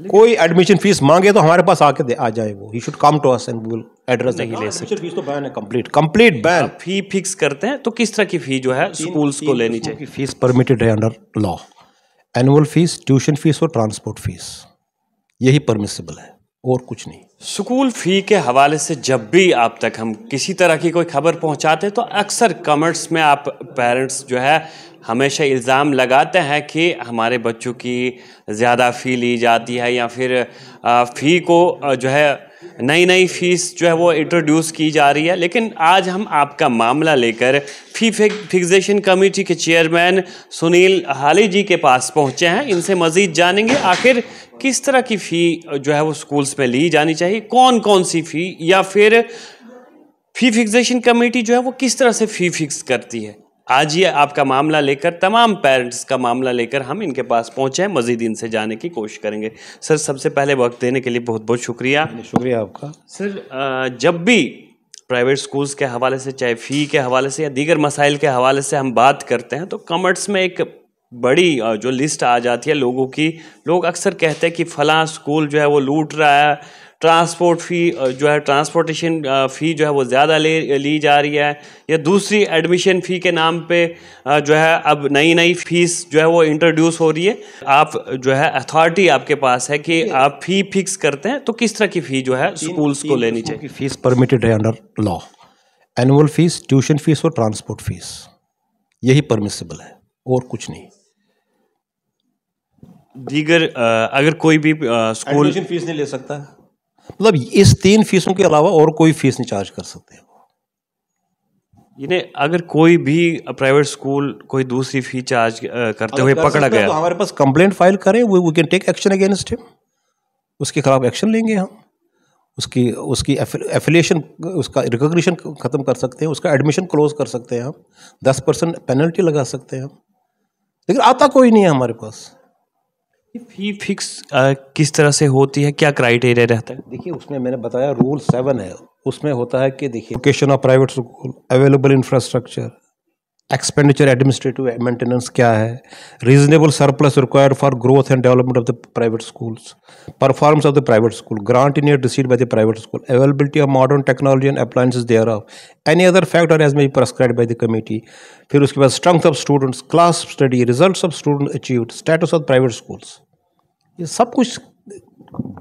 कोई admission fees मांगे तो हमारे पास आके आ जाए, वो ही should come to us and we will address. नहीं ले सकते, फीस तो बैन है, कंप्लीट बैन। फी फिक्स करते हैं तो किस तरह की फी जो है स्कूल्स को लेनी चाहिए? फीस परमिटेड है under law, annual fees, tuition fees और ट्रांसपोर्ट फीस, यही परमिसिबल है और कुछ नहीं। स्कूल फी के हवाले से जब भी आप तक हम किसी तरह की कोई खबर पहुंचाते हैं तो अक्सर कमेंट्स में आप पेरेंट्स जो है हमेशा इल्ज़ाम लगाते हैं कि हमारे बच्चों की ज़्यादा फ़ी ली जाती है, या फिर फ़ी को जो है नई फ़ीस जो है वो इंट्रोड्यूस की जा रही है। लेकिन आज हम आपका मामला लेकर फ़ी फिक्सेशन कमेटी के चेयरमैन सुनील हाली जी के पास पहुंचे हैं। इनसे मज़ीद जानेंगे आखिर किस तरह की फ़ी जो है वो स्कूल्स में ली जानी चाहिए, कौन कौन सी फ़ी, या फिर फ़ी फिक्सेशन कमेटी जो है वो किस तरह से फ़ी फिक्स करती है। आज ये आपका मामला लेकर, तमाम पेरेंट्स का मामला लेकर हम इनके पास पहुंचे हैं, मज़ीद इनसे जाने की कोशिश करेंगे। सर, सबसे पहले वक्त देने के लिए बहुत बहुत शुक्रिया। शुक्रिया आपका। सर, जब भी प्राइवेट स्कूल्स के हवाले से, चाहे फ़ी के हवाले से या दीगर मसाइल के हवाले से हम बात करते हैं तो कमेंट्स में एक बड़ी जो लिस्ट आ जाती है लोगों की। लोग अक्सर कहते हैं कि फ़लाँ स्कूल जो है वो लूट रहा है, ट्रांसपोर्ट फ़ी जो है, ट्रांसपोर्टेशन फ़ी जो है वो ज़्यादा ली जा रही है, या दूसरी एडमिशन फ़ी के नाम पे जो है अब नई फ़ीस जो है वो इंट्रोड्यूस हो रही है। आप जो है अथॉरिटी आपके पास है कि आप फ़ी फिक्स करते हैं तो किस तरह की फ़ी जो है स्कूल्स को लेनी चाहिए? फीस परमिटेड है under law, annual fees, tuition fees और ट्रांसपोर्ट फीस, यही परमिसिबल है और कुछ नहीं। दीगर अगर कोई भी स्कूल एडमिशन फीस नहीं ले सकता है, मतलब इस 3 फीसों के अलावा और कोई फीस नहीं चार्ज कर सकते हैं। इन्हें अगर कोई भी प्राइवेट स्कूल कोई दूसरी फी चार्ज करते हुए पकड़ा गया तो हमारे पास कंप्लेंट फाइल करें, we can take action against him, उसके खिलाफ एक्शन लेंगे हम, उसकी एफिलिएशन, उसका रिकॉग्निशन खत्म कर सकते हैं, उसका एडमिशन क्लोज कर सकते हैं हम, 10% पेनल्टी लगा सकते हैं हम, लेकिन आता कोई नहीं है हमारे पास। फी फिक्स किस तरह से होती है, क्या क्राइटेरिया रहता है? देखिए, उसमें मैंने बताया रूल 7 है, उसमें होता है कि देखिए, location of private school, available infrastructure, expenditure, administrative maintenance क्या है, reasonable surplus required for growth and development of the private schools, performance of the private school, grant in year received by the private school, availability of modern technology and appliances thereof, any other factor as may be prescribed by the committee. फिर उसके बाद strength of students, class study, results of student achieved, status of private schools, ये सब कुछ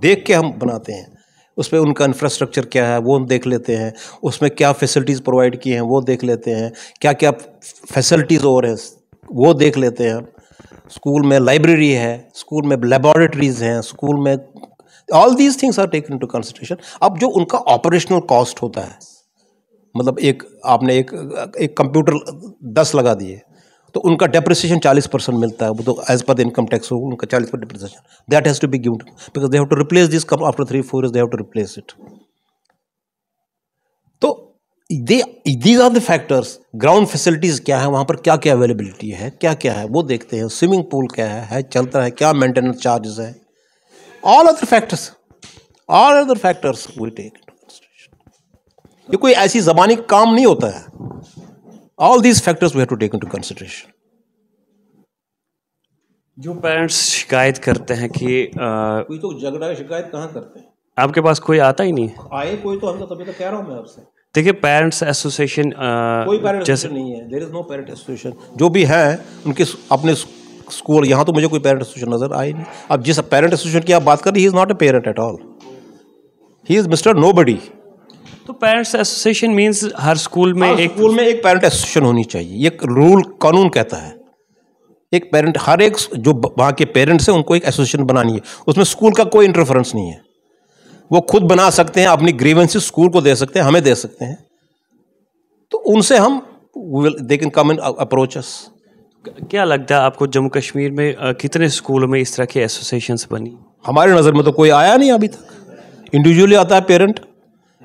देख के हम बनाते हैं। उसमें उनका इंफ्रास्ट्रक्चर क्या है वो देख लेते हैं, उसमें क्या फैसिलिटीज़ प्रोवाइड की हैं वो देख लेते हैं, क्या क्या फैसिलिटीज़ और हैं वो देख लेते हैं। स्कूल में लाइब्रेरी है, स्कूल में लेबॉरेटरीज हैं, स्कूल में all these things are taken into consideration. अब जो उनका ऑपरेशनल कॉस्ट होता है, मतलब आपने एक कंप्यूटर 10 लगा दिए तो उनका डेप्रिसिएशन 40% मिलता है, वो तो as per the income tax rule उनका 40% depreciation that has to be given because they have to replace this after 3-4 years, they have to replace it. तो these are the factors. Ground facilities क्या है, वहाँ पर क्या क्या availability है, क्या क्या है वो देखते हैं, स्विमिंग पूल क्या है चलता है, क्या मेंटेनेंस चार्जेस है, all other factors we take into consideration. ये कोई ऐसी ज़बानी काम नहीं होता है, all these factors we have to take into consideration. जो पेरेंट्स शिकायत करते हैं कि कोई तो झगड़ा शिकायत कहाँ करते हैं, आपके पास कोई आता ही नहीं है। आए कोई तो, हम तो तभी तो कह रहा हूँ मैं आपसे। देखिए, पेरेंट्स एसोसिएशन कोई पेरेंट्स एसोसिएशन नहीं है, there is no parent association. जो भी है उनके अपने स्कूल, यहाँ तो मुझे कोई पेरेंट एसोसिएशन नजर आए नहीं। अब जिस पेरेंट एसोसिएशन की आप बात कर रही, he is not a parent at all, he is mister nobody. तो पेरेंट्स एसोसिएशन मींस हर स्कूल में एक पेरेंट एसोसिएशन होनी चाहिए, ये रूल कानून कहता है। एक पेरेंट, हर एक जो वहाँ के पेरेंट्स हैं उनको एक एसोसिएशन बनानी है, उसमें स्कूल का कोई इंटरफेरेंस नहीं है, वो खुद बना सकते हैं, अपनी ग्रीवेंसेस स्कूल को दे सकते हैं, हमें दे सकते हैं, तो उनसे हम they can come and approach अस। क्या लगता है आपको जम्मू कश्मीर में कितने स्कूलों में इस तरह की एसोसिएशंस बनी? हमारे नज़र में तो कोई आया नहीं अभी तक। इंडिविजुअली आता है पेरेंट,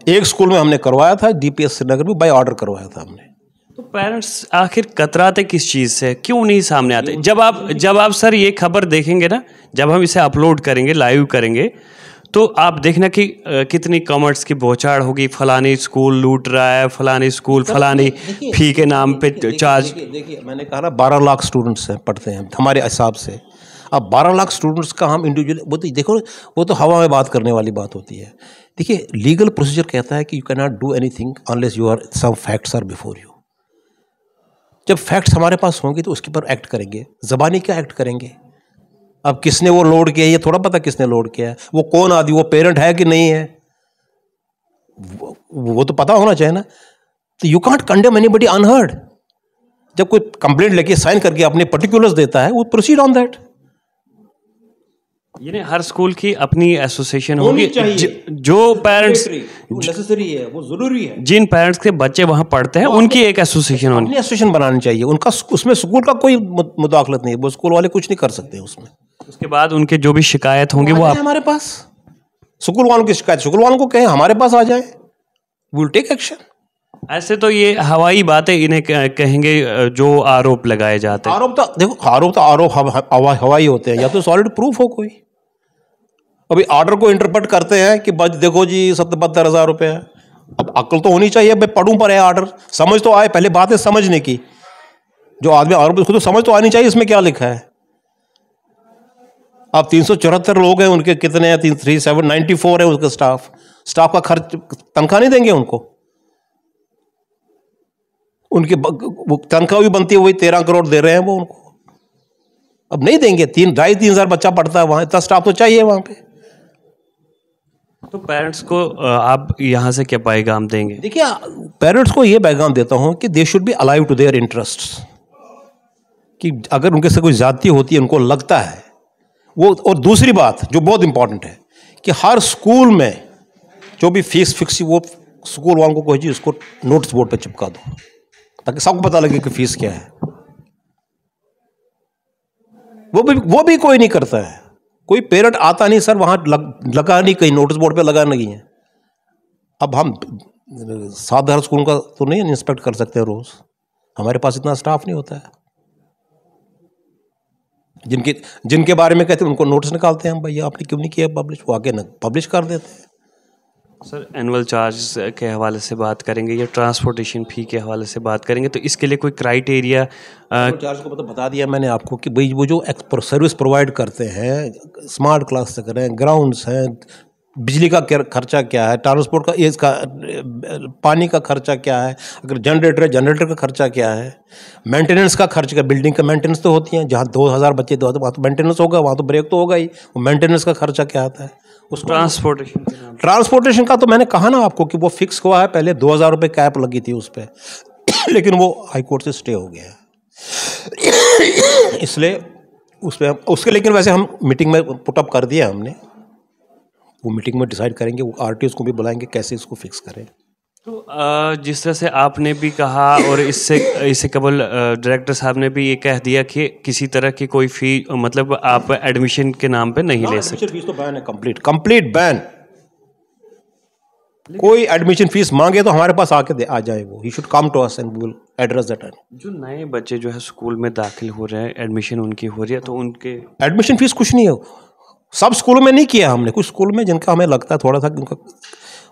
एक स्कूल में हमने करवाया था, DPS श्रीनगर में, बाय ऑर्डर करवाया था हमने। तो पेरेंट्स आखिर कतराते किस चीज़ से, क्यों नहीं सामने आते? जब आप सर ये खबर देखेंगे ना, जब हम इसे अपलोड करेंगे, लाइव करेंगे, तो आप देखना कि कितनी कमेंट्स की बौछार होगी, फलानी स्कूल लूट रहा है, फलानी स्कूल फलानी फी के नाम पे चार्ज। देखिए मैंने कहा ना 12 लाख स्टूडेंट्स हैं, पढ़ते हैं हमारे हिसाब से। अब 12 लाख स्टूडेंट्स का हम इंडिविजुअल, वो तो देखो, वो तो हवा में बात करने वाली बात होती है। देखिए, लीगल प्रोसीजर कहता है कि you can not do anything unless you are some facts are before you. जब फैक्ट्स हमारे पास होंगे तो उसके ऊपर एक्ट करेंगे। ज़बानी क्या एक्ट करेंगे? अब किसने वो लोड किया, ये थोड़ा पता किसने लोड किया है, वो कौन आदमी, वो पेरेंट है कि नहीं है, वो तो पता होना चाहिए ना। तो you can't condemn anybody unheard. जब कोई कंप्लेंट लेके साइन करके अपने पर्टिकुलर्स देता है, वो प्रोसीड ऑन दैट। यानी हर स्कूल की अपनी एसोसिएशन होनी होगी, चाहिए। जो पेरेंट्स, वो नेसेसरी है, वो जरूरी है। जिन पेरेंट्स के बच्चे वहां पढ़ते हैं उनकी एक एसोसिएशन होनी। अपनी एसोसिएशन बनानी चाहिए उनका, उसमें स्कूल का कोई मुदाखलत नहीं है, वो स्कूल वाले कुछ नहीं कर सकते उसमें। उसके बाद उनके जो भी शिकायत होंगी वो आप हमारे पास, स्कूल वालों की शिकायत स्कूल वालों को कहें, हमारे पास आ जाए, वी विल टेक एक्शन। ऐसे तो ये हवाई बातें इन्हें कहेंगे जो आरोप लगाए जाते हैं। आरोप तो देखो, आरोप हवाई होते हैं, या तो सॉलिड प्रूफ हो कोई। अभी ऑर्डर को इंटरप्रेट करते हैं कि बस देखो जी 72,000 रुपये है। अब अक्ल तो होनी चाहिए, मैं पढ़ूं पर है ऑर्डर, समझ तो आए। पहले बात है समझने की। जो आदमी आरोप, खुद तो समझ तो आनी चाहिए इसमें क्या लिखा है। अब 374 लोग हैं, उनके कितने हैं? 3794 है उसका स्टाफ का खर्च, तनख्वाह नहीं देंगे उनको? उनकी तनख्वाह भी बनती है, वही 13 करोड़ दे रहे हैं वो उनको। अब नहीं देंगे। 2,500-3 हज़ार बच्चा पढ़ता है वहां, इतना स्टाफ तो चाहिए वहां पे। तो पेरेंट्स को आप यहाँ से क्या पैगाम देंगे? देखिए, पेरेंट्स को ये पैगाम देता हूं कि they should be alive to their interests. कि अगर उनके से कोई ज्यादती होती है, उनको लगता है वो। और दूसरी बात जो बहुत इंपॉर्टेंट है कि हर स्कूल में जो भी फीस फिक्स, वो स्कूल वालों को कोई चीज उसको नोटिस बोर्ड पे चिपका दो, ताकि सबको पता लगे कि फीस क्या है। वो भी कोई नहीं करता है। कोई पेरेंट आता नहीं, सर वहां लगा नहीं, कहीं नोटिस बोर्ड पे लगा नहीं है। अब हम 7,000 स्कूल का तो नहीं इंस्पेक्ट कर सकते रोज, हमारे पास इतना स्टाफ नहीं होता है। जिनके बारे में कहते हैं उनको नोटिस निकालते हैं हम, भैया आपने क्यों नहीं किया पब्लिश, वो आगे न पब्लिश कर देते हैं। सर, एनुअल चार्ज के हवाले से बात करेंगे या ट्रांसपोर्टेशन फ़ी के हवाले से बात करेंगे, तो इसके लिए कोई क्राइटेरिया? चार्ज को बता दिया मैंने आपको कि भाई वो जो सर्विस प्रोवाइड करते हैं, स्मार्ट क्लास से करें, ग्राउंड्स हैं, बिजली का खर्चा क्या है, ट्रांसपोर्ट का, इसका पानी का खर्चा क्या है, अगर जनरेटर है जनरेटर का खर्चा क्या है, मेंटेनेंस का खर्च का, बिल्डिंग का मेंटेनेंस तो होती है, जहाँ 2,000 बच्चे तो वहाँ तो मेंटेनेंस होगा, वहाँ तो ब्रेक तो होगा ही, वो मेंटेनेंस का खर्चा क्या आता है उस ट्रांसपोर्टेशन का तो मैंने कहा ना आपको कि वो फिक्स हुआ है। पहले 2,000 रुपये कैप लगी थी उस पर लेकिन वो हाई कोर्ट से स्टे हो गया है इसलिए उस पर उसके, लेकिन वैसे हम मीटिंग में पुटअप कर दिया हमने। वो मीटिंग में डिसाइड करेंगे, वो आरटीओ को भी बुलाएंगे कैसे इसको फिक्स करें। तो जिस तरह से आपने भी कहा और इससे कबल डायरेक्टर साहब ने भी ये कह दिया कि किसी तरह की कोई फी, मतलब आप एडमिशन के नाम पे नहीं ले सकते। फीस तो बैन है, कंप्लीट बैन। कोई एडमिशन फीस मांगे तो हमारे पास आके आ जाए, वो ही should come to us and we will address that. जो नए बच्चे जो है स्कूल में दाखिल हो रहे हैं, एडमिशन उनकी हो रही है, तो उनके एडमिशन फीस कुछ नहीं है। सब स्कूलों में नहीं किया हमने, कुछ स्कूल में जिनका हमें लगता है थोड़ा सा उनका,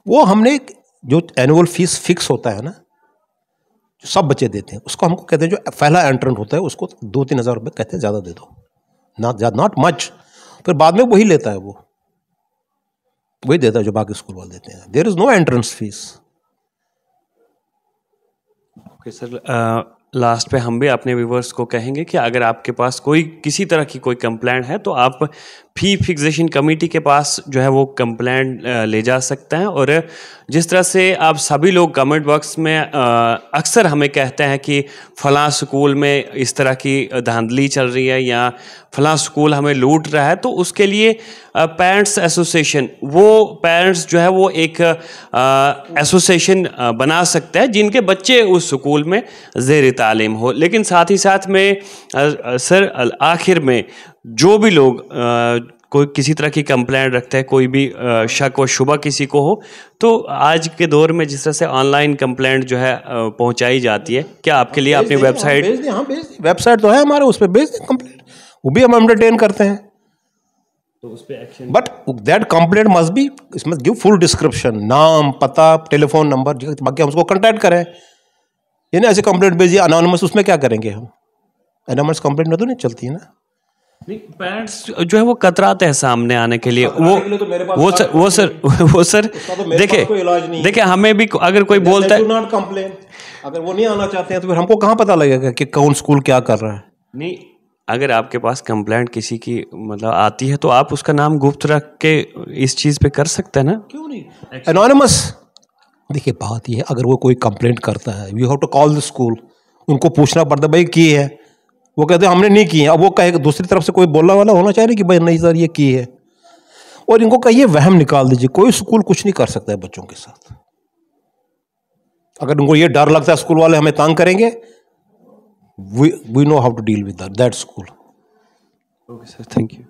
वो हमने जो एनुअल फीस फिक्स होता है ना, जो सब बच्चे देते हैं, उसको हमको कहते हैं, जो पहला एंट्रेंट होता है उसको 2-3 हज़ार रुपये कहते हैं, ज़्यादा दे दो, नॉट मच। फिर बाद में वही लेता है, वो वही देता है जो बाकी स्कूल वाले देते हैं। There is no entrance fees. Okay sir, last पे हम भी अपने व्यूवर्स को कहेंगे कि अगर आपके पास कोई किसी तरह की कोई कंप्लेंट है तो आप फी फिक्सेशन कमेटी के पास जो है वो कंप्लेंट ले जा सकते हैं। और जिस तरह से आप सभी लोग कमेंट बॉक्स में अक्सर हमें कहते हैं कि फ़लाँ स्कूल में इस तरह की धांधली चल रही है या फ़लाँ स्कूल हमें लूट रहा है, तो उसके लिए पेरेंट्स एसोसिएशन, वो पेरेंट्स जो है वो एक एसोसिएशन बना सकते हैं जिनके बच्चे उस स्कूल में ज़ेर तालीम हो। लेकिन साथ ही साथ में सर, आखिर में जो भी लोग कोई किसी तरह की कंप्लेंट रखते हैं, कोई भी शक व शुबा किसी को हो, तो आज के दौर में जिस तरह से ऑनलाइन कंप्लेंट जो है पहुंचाई जाती है, क्या आपके लिए अपनी वेबसाइट? वेबसाइट तो है हमारे, उस पर भेज दें कंप्लेंट, वो भी हम एंटरटेन करते हैं। तो उस पे action, but that complaint must be, इसमें गिव फुल डिस्क्रिप्शन, नाम, पता, टेलीफोन नंबर, बाकी हम उसको कॉन्टैक्ट करें। ये ना ऐसे कंप्लेंट भेजिए अनोनिमस, उसमें क्या करेंगे हम? एनोनिमस कंप्लेंट में तो नहीं चलती है ना। पेरेंट्स जो है वो कतराते हैं सामने आने के लिए। तो मेरे पास वो सर तो मेरे पास कोई इलाज नहीं है। देखिए हमें भी अगर कोई बोलता है, नॉट कंप्लेन, अगर वो नहीं आना चाहते हैं तो फिर हमको कहाँ पता लगेगा कि कौन स्कूल क्या कर रहा है? नहीं, अगर आपके पास कंप्लेंट किसी की मतलब आती है तो आप उसका नाम गुप्त रख के इस चीज पे कर सकते हैं ना। क्यों नहीं? एनोनिमस। देखिए बात ये है, अगर वो कोई कंप्लेंट करता है, you have to call the school, उनको पूछना पड़ता है भाई की है, वो कहते हैं हमने नहीं की है। अब वो कहे दूसरी तरफ से कोई बोलने वाला होना चाहिए कि भाई नहीं सर ये की है, और इनको कहिए वहम निकाल दीजिए। कोई स्कूल कुछ नहीं कर सकता है बच्चों के साथ। अगर उनको ये डर लगता है स्कूल वाले हमें तंग करेंगे, we know how to deal with that school. Okay sir, thank you.